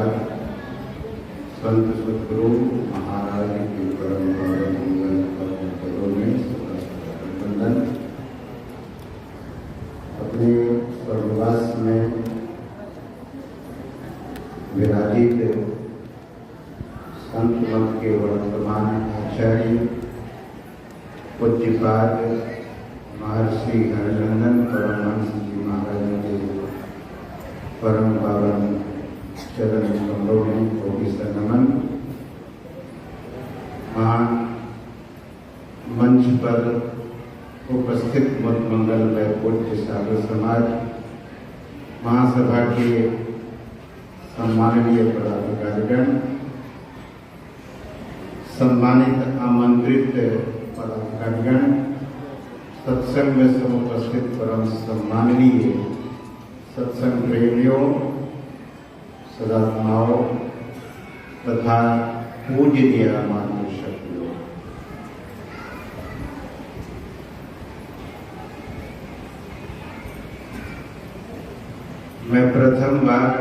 बाद संत सदगुरु महाराज की परंपरा मंगल पदों में वंदन। अपने स्वर्गवास में विराजित संत मत के वर्तमान आचार्य पूज्यपाद महर्षि हरिनंदन परमहंस जी महाराज के परम पावन चरण कमलों में कोटि नमन। मंच पर उपस्थित मत मंगल व पूज्य साधु समाज महासभा के सम्माननीय पदाधिकारीगण, सम्मानित आमंत्रित पदाधिकारीगण, सत्संग में समुपस्थित परम सम्माननीय सत्संग प्रेमियों, सदात्माओं तथा पूजनीय मातृशक्तियों, मैं प्रथम बार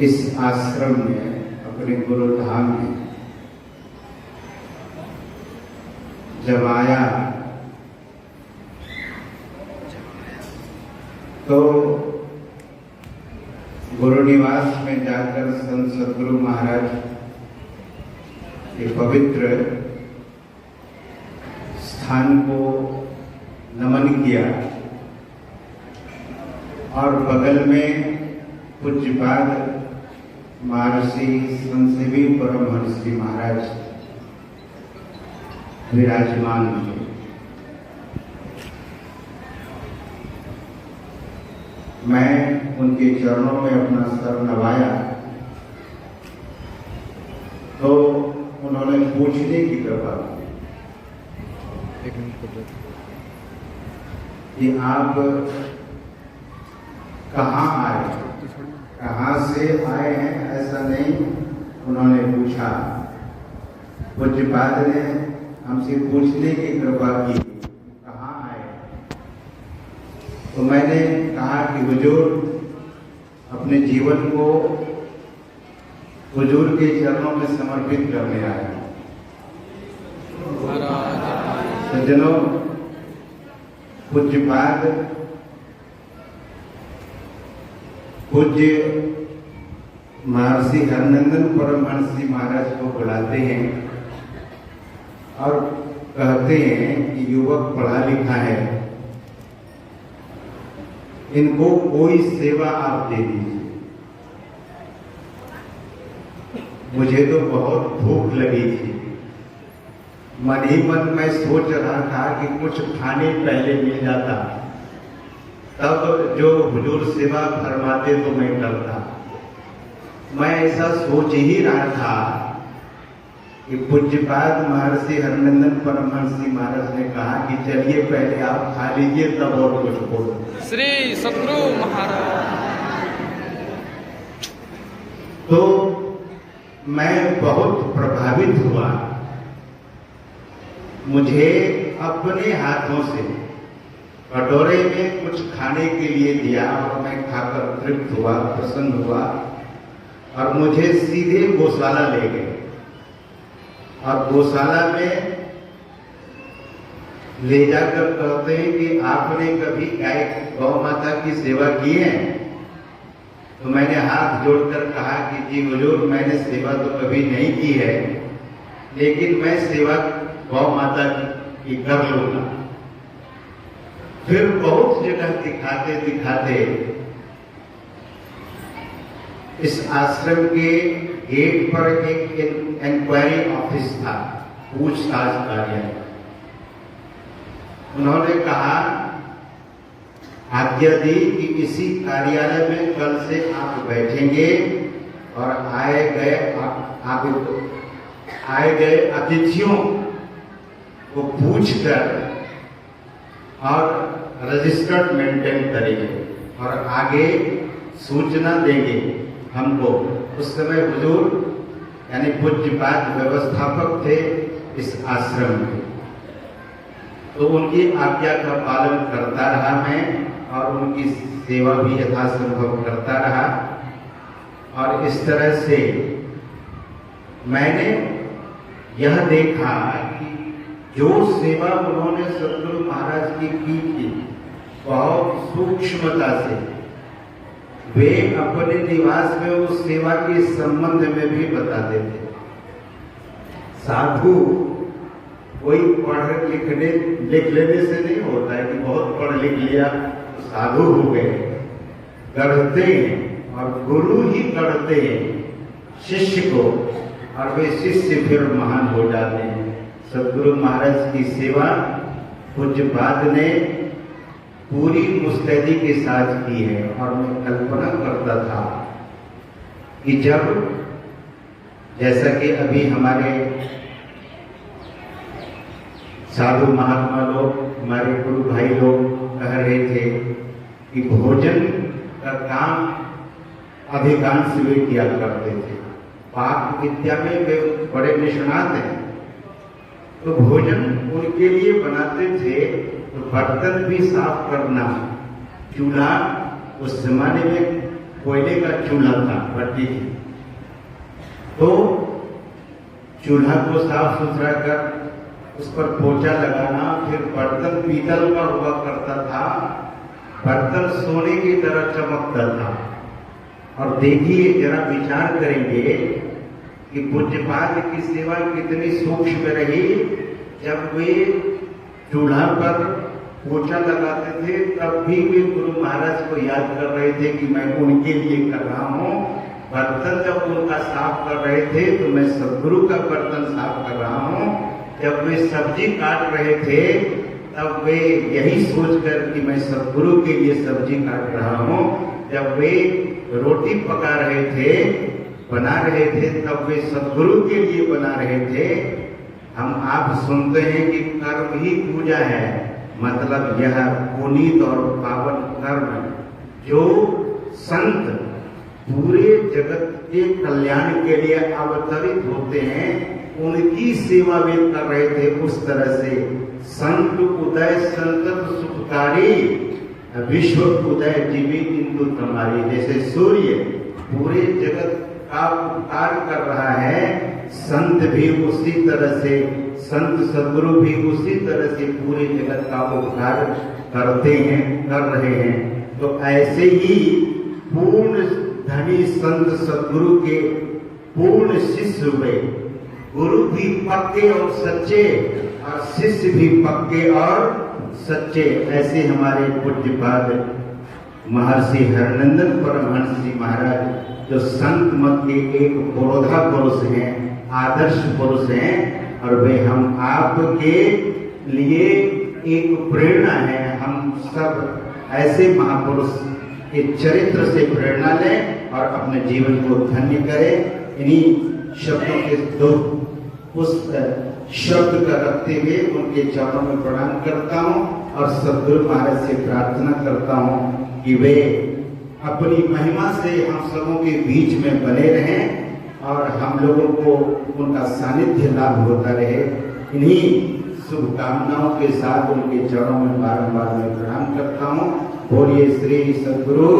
इस आश्रम में अपने गुरुधाम में जब आया तो गुरु निवास में जाकर संत सदगुरु महाराज के पवित्र स्थान को नमन किया और बगल में पूज्यपाद महर्षि संतसेवी परमहंस जी महाराज विराजमान थे। मैं उनके चरणों में अपना सर नवाया तो उन्होंने पूछने की कृपा कि आप कहाँ आए, कहाँ से आए हैं, ऐसा नहीं उन्होंने पूछा। पूज्यपाद ने हमसे पूछने की कृपा की कहाँ आए, तो मैंने कहा कि हुजूर अपने जीवन को हुजूर के चरणों में समर्पित करने आया। सज्जनों, पूज्यपाद पूज्य महर्षि हरिनंदन परमहंस जी महाराज को बुलाते हैं और कहते हैं कि युवक पढ़ा लिखा है, इनको कोई सेवा आप दे दीजिए। मुझे तो बहुत भूख लगी थी, मन ही मन मैं सोच रहा था कि कुछ खाने पहले मिल जाता तब जो हुजूर सेवा फरमाते तो मैं करता। मैं ऐसा सोच ही रहा था कि पूज्यपाद महर्षि हरिनंदन परमहंस जी महाराज ने कहा कि चलिए पहले आप खा लीजिए तब और कुछ बोलो। श्री सदगुरु महाराज। तो मैं बहुत प्रभावित हुआ। मुझे अपने हाथों से कटोरे में कुछ खाने के लिए दिया और मैं खाकर तृप्त हुआ, प्रसन्न हुआ और मुझे सीधे गौशाला ले गए और गौशाला में ले जाकर कहते हैं कि आपने कभी गाय गौ माता की सेवा की है? तो मैंने हाथ जोड़कर कहा कि जी हुजूर, मैंने सेवा तो कभी नहीं की है, लेकिन मैं सेवा गौ माता की कर लूंगा। फिर बहुत जगह दिखाते दिखाते इस आश्रम के गेट पर एक इंक्वायरी ऑफिस था, पूछताछ कार्यालय। उन्होंने कहा, आज्ञा दी कि इसी कार्यालय में कल से आप बैठेंगे और आए गए अतिथियों को पूछकर और रजिस्टर्ड मेंटेन करेंगे और आगे सूचना देंगे हमको। उस समय हुजूर यानी पूज्यपाद व्यवस्थापक थे इस आश्रम के, तो उनकी आज्ञा का पालन करता रहा मैं और उनकी सेवा भी यथासंभव करता रहा। और इस तरह से मैंने यह देखा कि जो सेवा उन्होंने सतगुरु महाराज की थी बहुत सूक्ष्मता से, वे अपने निवास में उस सेवा के संबंध में भी बताते थे। साधु कोई लिख लेने से नहीं होता है कि बहुत पढ़ लिख लिया तो साधु हो गए। गढ़ते हैं और गुरु ही गढ़ते हैं शिष्य को, और वे शिष्य फिर महान हो जाते हैं। सतगुरु महाराज की सेवा पूज्यपाद ने पूरी मुस्तैदी के साथ की है। और मैं कल्पना करता था कि जब, जैसा कि अभी हमारे साधु महात्मा लोग, हमारे गुरु भाई लोग कह रहे थे कि भोजन का काम अधिकांश वे किया करते थे। पाक विद्या में वे बड़े निष्णात हैं, तो भोजन उनके लिए बनाते थे। तो बर्तन भी साफ करना, चूल्हा उस जमाने में कोयले का चूल्हा था, भट्टी थी, तो चूल्हा को साफ सुथरा कर उस पर पोछा लगाना। फिर बर्तन पीतल का हुआ करता था, बर्तन सोने की तरह चमकता था। और देखिए, जरा विचार करेंगे कि पूज्यपाद की सेवा कितनी सूक्ष्म रही। जब वे चूल्हा पर पोछा लगाते थे तब भी वे गुरु महाराज को याद कर रहे थे कि मैं उनके लिए कर रहा हूँ। बर्तन जब उनका साफ कर रहे थे तो मैं सदगुरु का बर्तन साफ कर रहा हूँ। जब वे सब्जी काट रहे थे तब वे यही सोचकर कि मैं सदगुरु के लिए सब्जी काट रहा हूँ। जब वे रोटी पका रहे थे, बना रहे थे, तब वे सदगुरु के लिए बना रहे थे। हम आप सुनते हैं कि कर्म ही पूजा है, मतलब यह पुनीत और पावन कर्म जो संत पूरे जगत के कल्याण के लिए अवतरित होते हैं, उनकी सेवा वे कर रहे थे। उस तरह से संत उदय संतत सुखकारी, विश्व उदय जीवी इंदु तुम्हारी। जैसे सूर्य पूरे जगत का उपकार कर रहा है, संत भी उसी तरह से, संत सदगुरु भी उसी तरह से पूरे जगत का उपकार करते हैं, कर रहे हैं। तो ऐसे ही पूर्ण धनी संत सदगुरु के पूर्ण शिष्य हुए। गुरु भी पक्के और सच्चे और शिष्य भी पक्के और सच्चे। ऐसे हमारे पूज्यपाद महर्षि हरनंदन परमहंस जी महाराज, जो संत मत के एक पुरोधा पुरुष हैं, आदर्श पुरुष हैं, और वे हम आपके लिए एक प्रेरणा है। हम सब ऐसे महापुरुष के चरित्र से प्रेरणा लें और अपने जीवन को धन्य करें। इन्हीं शब्दों के दो उस शब्द का रखते हुए उनके चरणों में प्रणाम करता हूँ और सदगुरु महाराज से प्रार्थना करता हूँ कि वे अपनी महिमा से हम सबों के बीच में बने रहें और हम लोगों को उनका सानिध्य लाभ होता रहे। इन्हीं शुभकामनाओं के साथ उनके चरणों में बारंबार मैं प्रणाम करता हूँ। बोलिए श्री सदगुरु